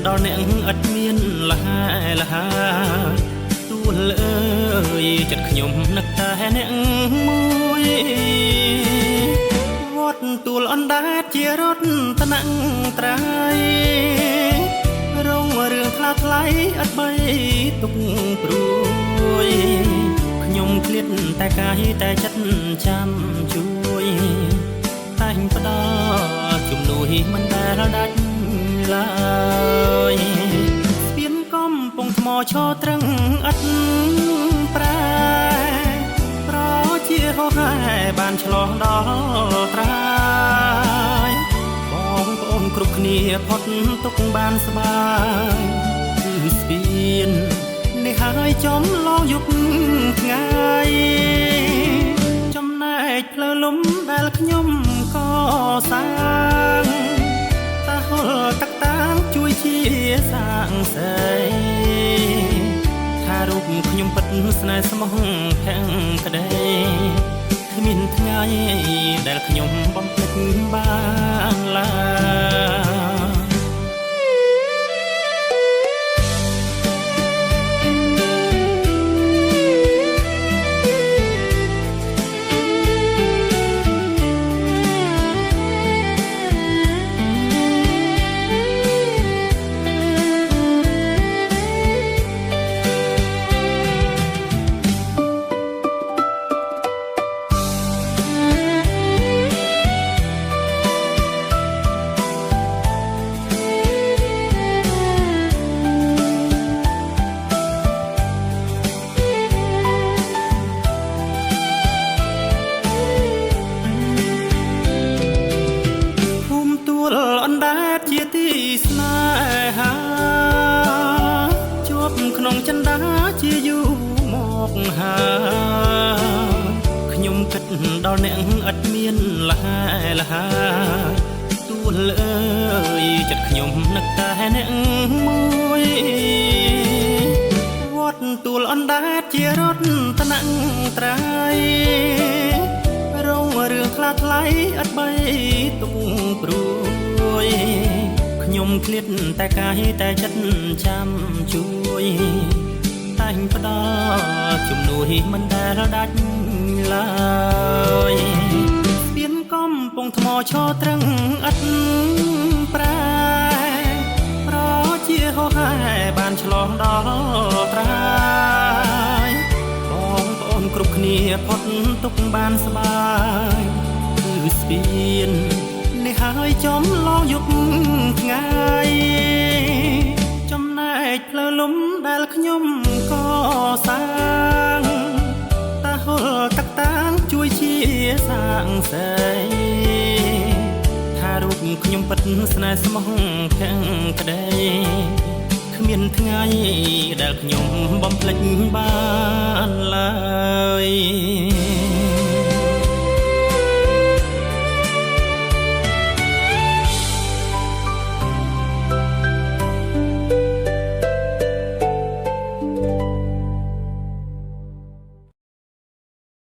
ដល់អ្នកឥតមានលហាទួលអើយចិត្តខ្ញុំនឹកតែអ្នកមួយវត្តទួលអណ្ដែតជារត់ត្នាក់ត្រៃរងរឿងខ្លះថ្លៃឥតបីទុកព្រួយខ្ញុំឃ្លាតតែកាយតែចិត្តចាំជួយតែងផ្ដល់ជំនួយមិនដែលដាច់ឡើយស្ពានកំពង់ថ្មឈរត្រឹងឥតប្រែប្រជាហោហែបានឆ្លងដល់ត្រាយបងប្អូនគ្រប់គ្នាផុតទុកបានស្បាយគឺស្ពាននេះហើយចំឡងយប់ថ្ងៃចំណែកផ្លូវលំដែលខ្ញុំក៏សាងតាហុលតាក់តាងជួយជាសាងសីថារូបខ្ញុំពិតស្នេហ៍ស្មោះភក្តីគ្មានថ្ងៃដែលខ្ញុំបំភ្លេចបានឡើយអណ្ដែតជាទីស្នេហាជាប់ក្នុងចិន្តាជាយូរមកហាខ្ញុំគិតដល់អ្នកឥតមានលហាទួលអើយចិត្តខ្ញុំនឹកតែអ្នកមួយវត្តទួលអណ្ដែតជារត់ត្នាក់ត្រៃរងរឿងខ្លះថ្លៃឥតបីទុកព្រួយខ្ញុំឃ្លាតតែកាយតែចិត្តចាំជួយតែងផ្ដល់ជំនួយមិនដែលដាច់ឡើយស្ពានកំពង់ថ្មឈរត្រឹងឥតប្រែប្រជាហោហែបានឆ្លងដល់ត្រាយបងប្អូនគ្រប់គ្នាផុតទុកបានស្បាយគឺស្ពាននេះហើយចំឡងយប់ថ្ងៃចំណែកផ្លូវលំដែលខ្ញុំក៏សាងតាហុលតាក់តាងជួយជាសាងសីថារូបខ្ញុំពិតស្នេហ៍ស្មោះភក្តីគ្មានថ្ងៃដែលខ្ញុំបំភ្លេចបានឡើយ